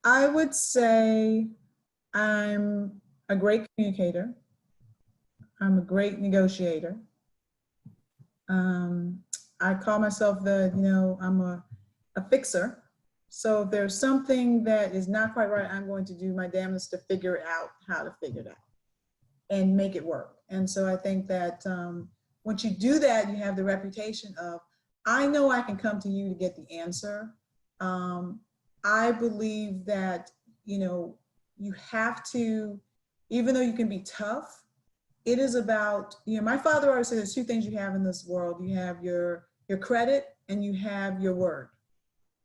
I would say I'm a great communicator. I'm a great negotiator. I call myself I'm a fixer. So if there's something that is not quite right, I'm going to do my damnedest to figure out how to figure it out and make it work. And so I think that once you do that, you have the reputation of, I know I can come to you to get the answer. I believe that, you have to, even though you can be tough, it is about, my father always said there's 2 things you have in this world. You have your credit and you have your word.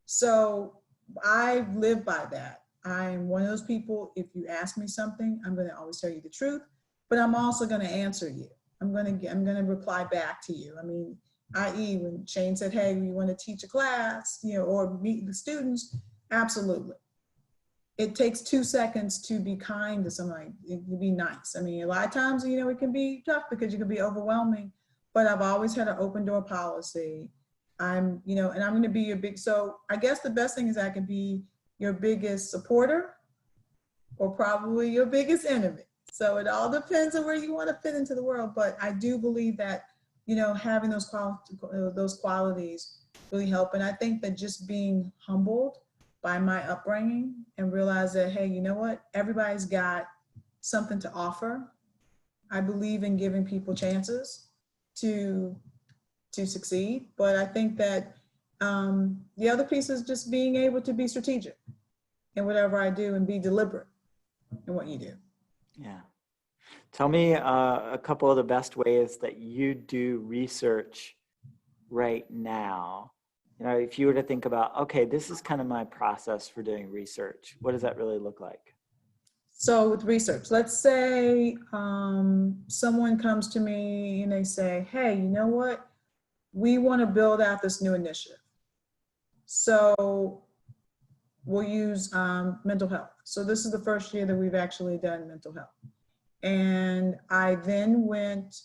So I live by that. I'm one of those people, if you ask me something, I'm gonna always tell you the truth, but I'm also gonna answer you. I'm gonna reply back to you. I mean, i.e. when Shane said, hey, we wanna teach a class, or meet the students, absolutely. It takes 2 seconds to be kind to somebody, to be nice. I mean, a lot of times, it can be tough because you can be overwhelming, but I've always had an open door policy. And I'm gonna be your so I guess the best thing is I can be your biggest supporter or probably your biggest enemy. So it all depends on where you want to fit into the world. But I do believe that, having those qualities really help. And I think that just being humbled by my upbringing and realize that, hey, you know what? Everybody's got something to offer. I believe in giving people chances to succeed. But I think that the other piece is just being able to be strategic in whatever I do and be deliberate in what you do. Yeah. Tell me a couple of the best ways that you do research right now. If you were to think about, okay, this is kind of my process for doing research, what does that really look like? So with research, let's say someone comes to me and they say, hey, you know what? We want to build out this new initiative. So we'll use mental health. So this is the first year that we've actually done mental health. And I then went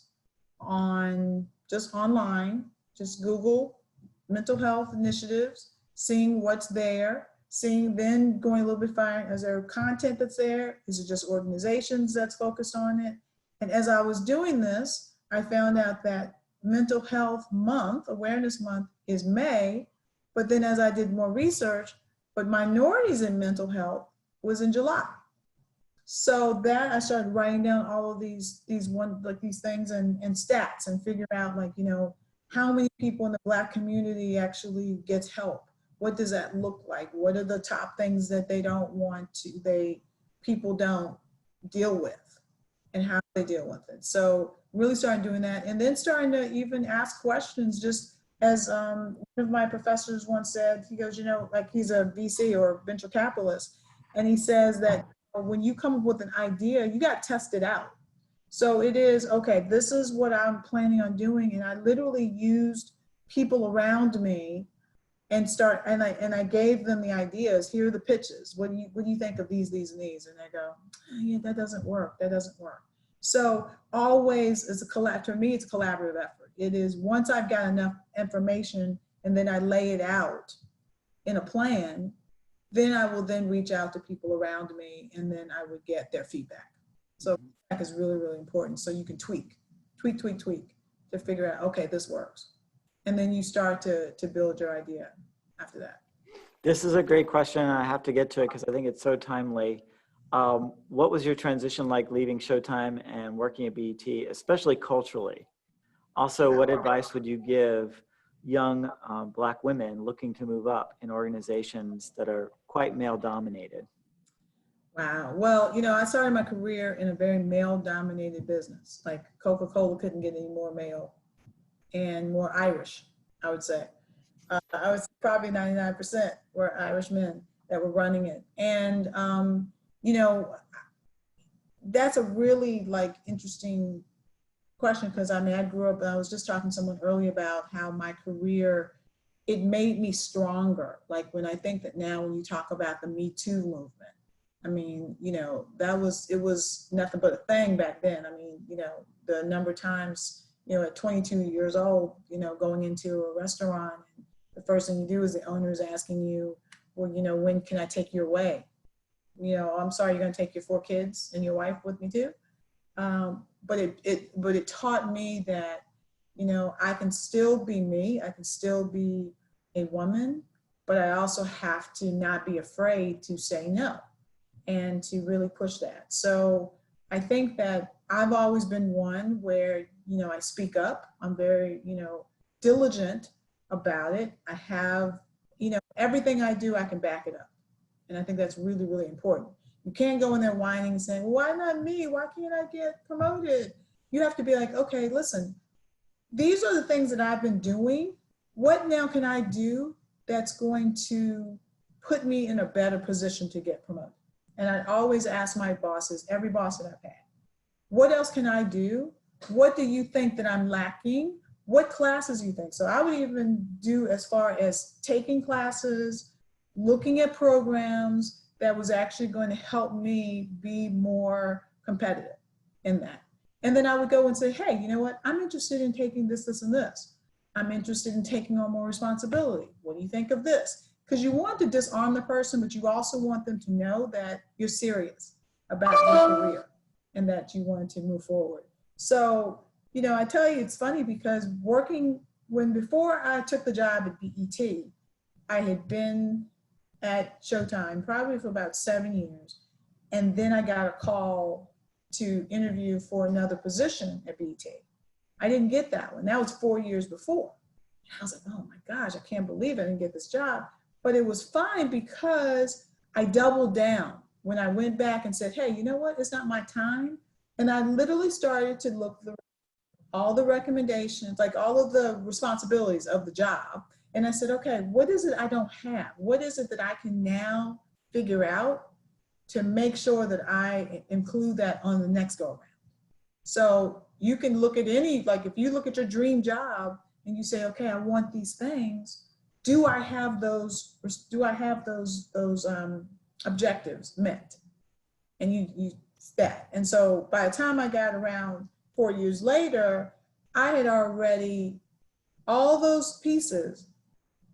on just online, just Google mental health initiatives, seeing what's there, then going a little bit further, is there content that's there? Is it just organizations that's focused on it? And as I was doing this, I found out that Mental Health Month, Awareness Month, is May, but then as I did more research, but minorities in mental health was in July. So that I started writing down all of these things and stats and figure out how many people in the Black community actually gets help. What does that look like? What are the top things that people don't deal with and how they deal with it? So really started doing that and then starting to even ask questions, just as one of my professors once said, he goes, he's a VC or venture capitalist. And he says that when you come up with an idea, you got to test it out. So it is, okay, this is what I'm planning on doing. And I literally used people around me and I gave them the ideas. Here are the pitches. What do you think of these, and these? And they go, oh, yeah, that doesn't work. That doesn't work. So always for me, it's a collaborative effort. It is once I've got enough information and then I lay it out in a plan, then I will then reach out to people around me and then I would get their feedback. So feedback is really, really important. So you can tweak to figure out, okay, this works. And then you start to build your idea after that. This is a great question. And I have to get to it because I think it's so timely. What was your transition like leaving Showtime and working at BET, especially culturally? Also, what advice would you give young Black women looking to move up in organizations that are quite male dominated? Wow. Well, I started my career in a very male dominated business. Like Coca-Cola couldn't get any more male and more Irish, I would say. I was probably 99% were Irish men that were running it. And, that's a really interesting question because I grew up, I was just talking to someone earlier about how my career, it made me stronger. Like when I think that now when you talk about the Me Too movement, it was nothing but a thing back then. The number of times, at 22 years old, going into a restaurant, the first thing you do is the owner is asking you, well, when can I take you away? I'm sorry, you're going to take your 4 kids and your wife with me too. But it taught me that, I can still be me. I can still be a woman, but I also have to not be afraid to say no and to really push that. So I think that I've always been one where, I speak up. I'm very, diligent about it. I have, everything I do, I can back it up. And I think that's really, really important. You can't go in there whining and saying, well, why not me? Why can't I get promoted? You have to be like, okay, listen, these are the things that I've been doing. What now can I do that's going to put me in a better position to get promoted. And I always ask my bosses, every boss that I've had, what else can I do? What do you think that I'm lacking? What classes do you think? So I would even do as far as taking classes, looking at programs that was actually going to help me be more competitive in that. And then I would go and say, hey, you know what? I'm interested in taking this, this, and this. I'm interested in taking on more responsibility. What do you think of this? Because you want to disarm the person, but you also want them to know that you're serious about your career and that you want to move forward. So, you know, I tell you, it's funny because before I took the job at BET, I had been at Showtime probably for about 7 years. And then I got a call to interview for another position at BET. I didn't get that one. That was 4 years before. I was like, oh my gosh, I can't believe I didn't get this job. But it was fine because I doubled down when I went back and said, hey, you know what? It's not my time. And I literally started to look through all the recommendations, like all of the responsibilities of the job. And I said, okay, what is it I don't have? What is it that I can now figure out to make sure that I include that on the next go around? So you can look at like if you look at your dream job and you say, okay, I want these things. Do I have those objectives met? And you that. And so by the time I got around 4 years later, I had already, all those pieces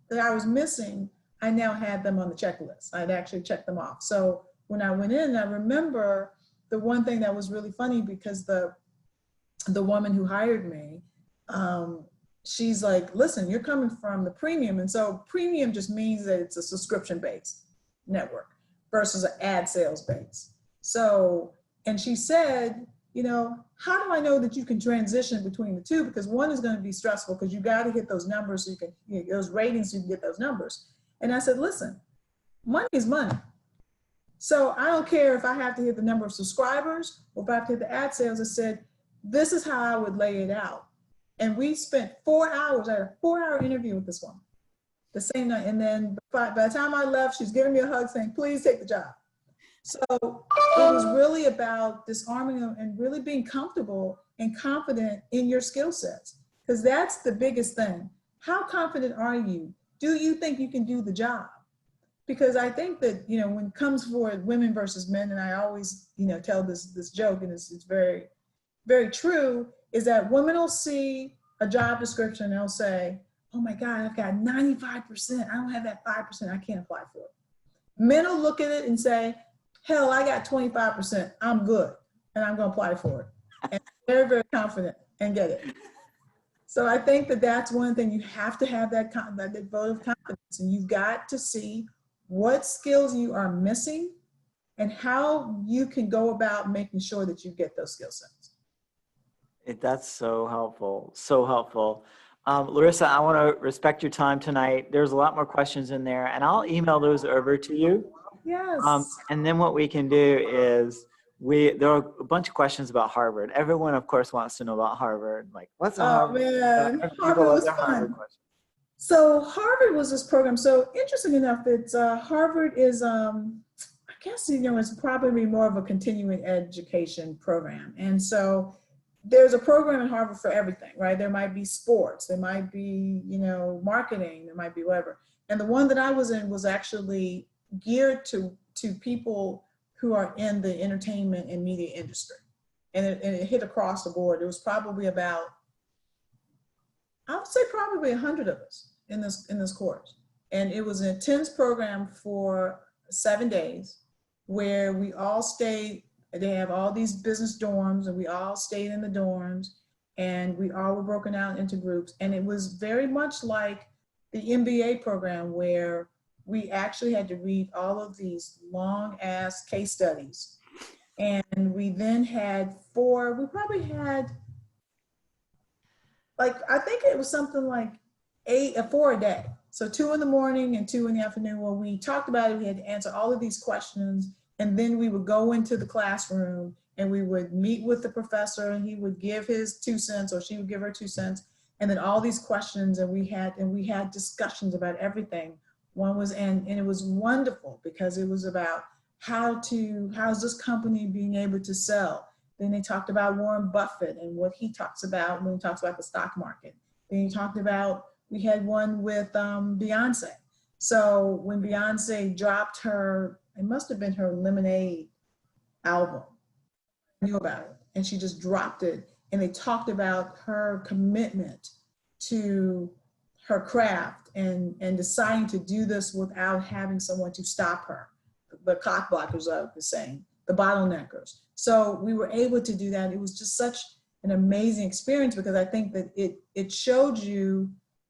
that I was missing, I now had them on the checklist. I'd actually checked them off. So when I went in, I remember the one thing that was really funny because the woman who hired me, she's like, listen, you're coming from the premium. And so premium just means that it's a subscription-based network versus an ad sales base. So, and she said, you know, how do I know that you can transition between the two? Because one is going to be stressful because you got to hit those numbers so you can, you know, those ratings so you can get those numbers. And I said, listen, money is money. So I don't care if I have to hit the number of subscribers or if I have to hit the ad sales. I said, this is how I would lay it out. And we spent 4 hours, I had a 4-hour interview with this woman the same night. And then by the time I left, she's giving me a hug saying, please take the job. So it was really about disarming them and really being comfortable and confident in your skill sets, because that's the biggest thing. How confident are you? Do you think you can do the job? Because I think that, you know, when it comes for women versus men, and I always, you know, tell this joke, and it's very, very true, is that women will see a job description and they'll say, oh my God, I've got 95%. I don't have that 5%. I can't apply for it. Men will look at it and say, hell, I got 25%. I'm good. And I'm going to apply for it. And very, very confident and get it. So I think that that's one thing. You have to have that vote of confidence, and you've got to see what skills you are missing and how you can go about making sure that you get those skill sets. That's so helpful. So helpful. Larisa, I want to respect your time tonight. There's a lot more questions in there, and I'll email those over to you. Yes. And then what we can do is there are a bunch of questions about Harvard. Everyone, of course, wants to know about Harvard. Like, what's Harvard? Man, Harvard was fun. So Harvard was this program. So interesting enough, it's Harvard is, I guess, you know, it's probably more of a continuing education program. And so there's a program in Harvard for everything, right? There might be sports, there might be, you know, marketing, there might be whatever. And the one that I was in was actually geared to people who are in the entertainment and media industry. And it hit across the board. There was probably about, I would say probably 100 of us in this course. And it was an intense program for 7 days where we all stayed. They have all these business dorms and we all stayed in the dorms and we all were broken out into groups. And it was very much like the MBA program where we actually had to read all of these long ass case studies. And we then had we probably had, like, I think it was something like 4 a day. So 2 in the morning and 2 in the afternoon where we talked about it. We had to answer all of these questions. And then we would go into the classroom and we would meet with the professor and he would give his 2 cents or she would give her 2 cents. And then all these questions, and we had discussions about everything One was, and it was wonderful because it was about how's this company being able to sell. Then they talked about Warren Buffett and what he talks about when he talks about the stock market. Then he talked about, we had one with Beyonce. So when Beyonce dropped her, it must have been her Lemonade album, I knew about it, and she just dropped it. And they talked about her commitment to her craft and deciding to do this without having someone to stop her. The cock blockers, I was saying, the bottleneckers. So we were able to do that. It was just such an amazing experience because I think that it showed you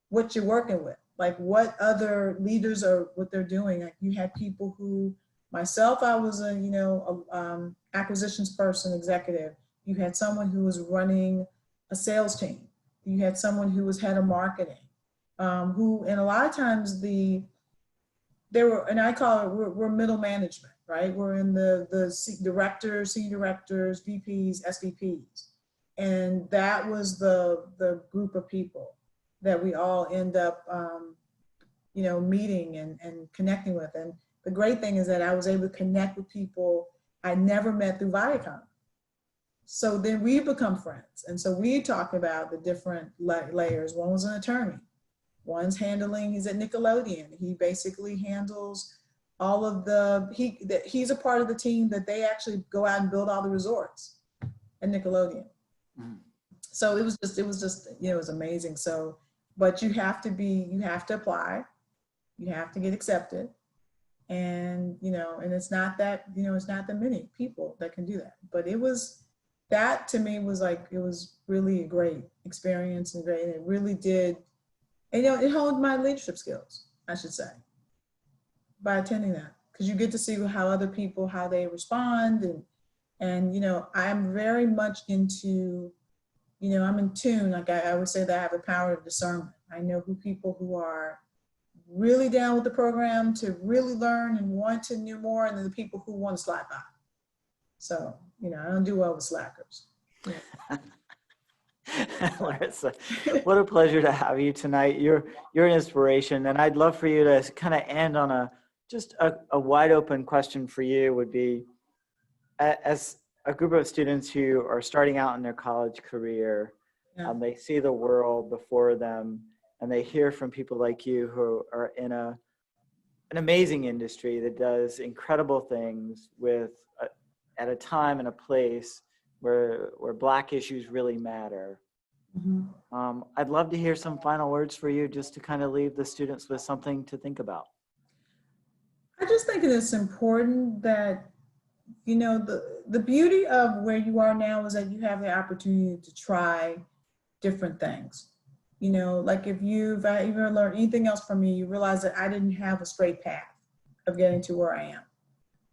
what you're working with, like what other leaders are, what they're doing. Like you had people who, myself, I was a acquisitions person, executive. You had someone who was running a sales team. You had someone who was head of marketing, who, and a lot of times they were, and I call it, we're middle management, right? We're in the directors, senior directors, VPs, SVPs. And that was the group of people that we all end up, meeting and connecting with. And the great thing is that I was able to connect with people I never met through Viacom. So then we become friends. And so we talk about the different layers. One was an attorney. One's he's at Nickelodeon. He basically handles all of he's a part of the team that they actually go out and build all the resorts at Nickelodeon. Mm-hmm. So it was just, it was amazing. So, but you have to apply, you have to get accepted. And, and it's not that, it's not that many people that can do that, but that to me was like, it was really a great experience and great. And it really did, and, it honed my leadership skills, I should say, by attending that, because you get to see how other people, how they respond. And I'm very much into, I'm in tune. Like I would say that I have the power of discernment. I know people who are really down with the program to really learn and want to know more, and then the people who want to slide by. So, I don't do well with slackers. Yeah. Larisa, what a pleasure to have you tonight. You're an inspiration, and I'd love for you to kind of end on a wide open question for you would be, as a group of students who are starting out in their college career, yeah. They see the world before them, and they hear from people like you who are in an amazing industry that does incredible things at a time and a place where Black issues really matter. Mm-hmm. I'd love to hear some final words for you, just to kind of leave the students with something to think about. I just think it's important that, the beauty of where you are now is that you have the opportunity to try different things. Like if you've even learned anything else from me, you realize that I didn't have a straight path of getting to where I am.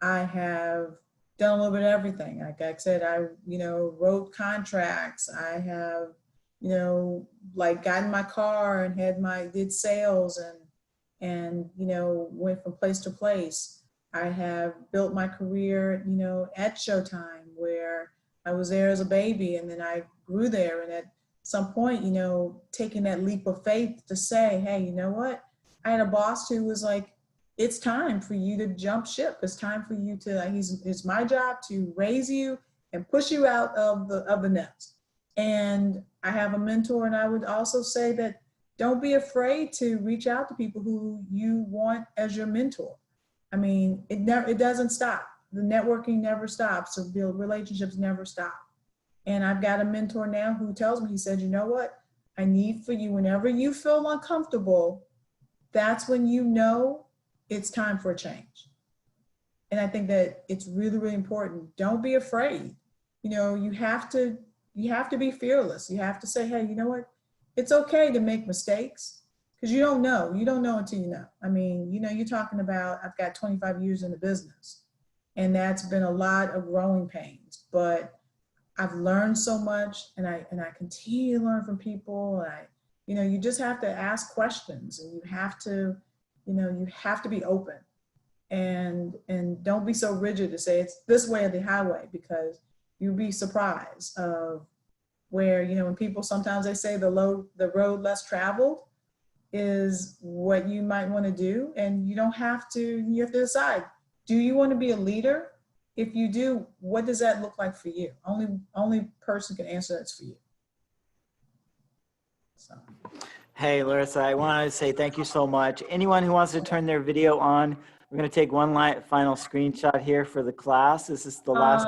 I have done a little bit of everything. Like I said, I, wrote contracts. I have, got in my car and did sales and, went from place to place. I have built my career, at Showtime, where I was there as a baby and then I grew there. And at some point, taking that leap of faith to say, hey, you know what? I had a boss who was like, it's time for you to jump ship. It's time for you to, it's my job to raise you and push you out of the nest. And I have a mentor, and I would also say that don't be afraid to reach out to people who you want as your mentor. I mean, it doesn't stop. The networking never stops. So build relationships never stop. And I've got a mentor now who tells me, he said, you know what? I need for you, whenever you feel uncomfortable, that's when it's time for a change. And I think that it's really, really important. Don't be afraid. You have to be fearless. You have to say, hey, you know what? It's okay to make mistakes, because you don't know until you know. I mean, you're talking about, I've got 25 years in the business, and that's been a lot of growing pains, but I've learned so much, and I continue to learn from people. And you just have to ask questions, and you have to be open, and don't be so rigid to say it's this way or the highway, because you'll be surprised of where, when people, sometimes they say the road less traveled, is what you might want to do. And you have to decide, do you want to be a leader? If you do, what does that look like for you? Only person can answer that's for you. So. Hey, Larissa, I want to say thank you so much. Anyone who wants to turn their video on, we're going to take one final screenshot here for the class. This is the last.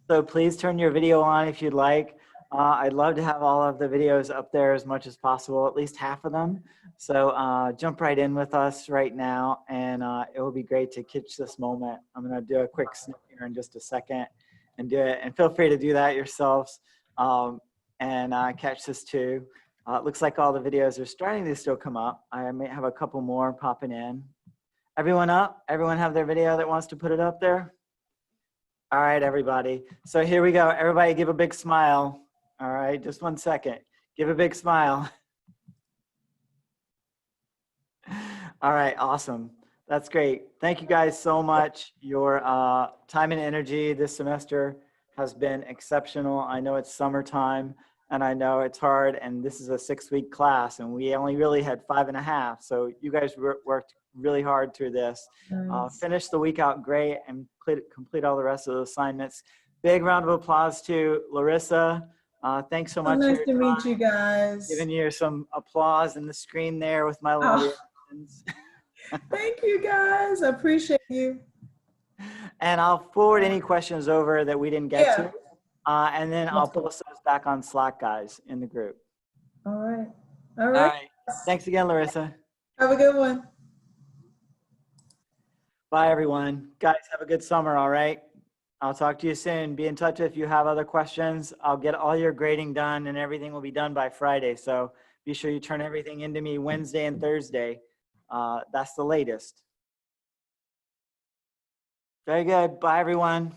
So please turn your video on if you'd like. I'd love to have all of the videos up there as much as possible, at least half of them. So jump right in with us right now, and it will be great to catch this moment. I'm going to do a quick snip here in just a second and do it. And feel free to do that yourselves and catch this too. It looks like all the videos are starting to still come up. I may have a couple more popping in. Everyone up? Everyone have their video that wants to put it up there? All right, everybody. So here we go. Everybody give a big smile. All right, just 1 second. Give a big smile. All right, awesome. That's great. Thank you guys so much. Your time and energy this semester has been exceptional. I know it's summertime and I know it's hard, and this is a 6-week class and we only really had 5.5. So you guys worked really hard through this. Nice. Finish the week out great and complete all the rest of the assignments. Big round of applause to Larisa. Thanks so much. Nice to meet you guys. Giving you some applause in the screen there with my little reactions. Thank you guys. I appreciate you. And I'll forward any questions over that we didn't get to. And then I'll post those back on Slack, guys, in the group. All right. All right. Thanks again, Larissa. Have a good one. Bye, everyone. Guys, have a good summer, all right? I'll talk to you soon. Be in touch if you have other questions. I'll get all your grading done and everything will be done by Friday. So be sure you turn everything into me Wednesday and Thursday. That's the latest. Very good. Bye, everyone.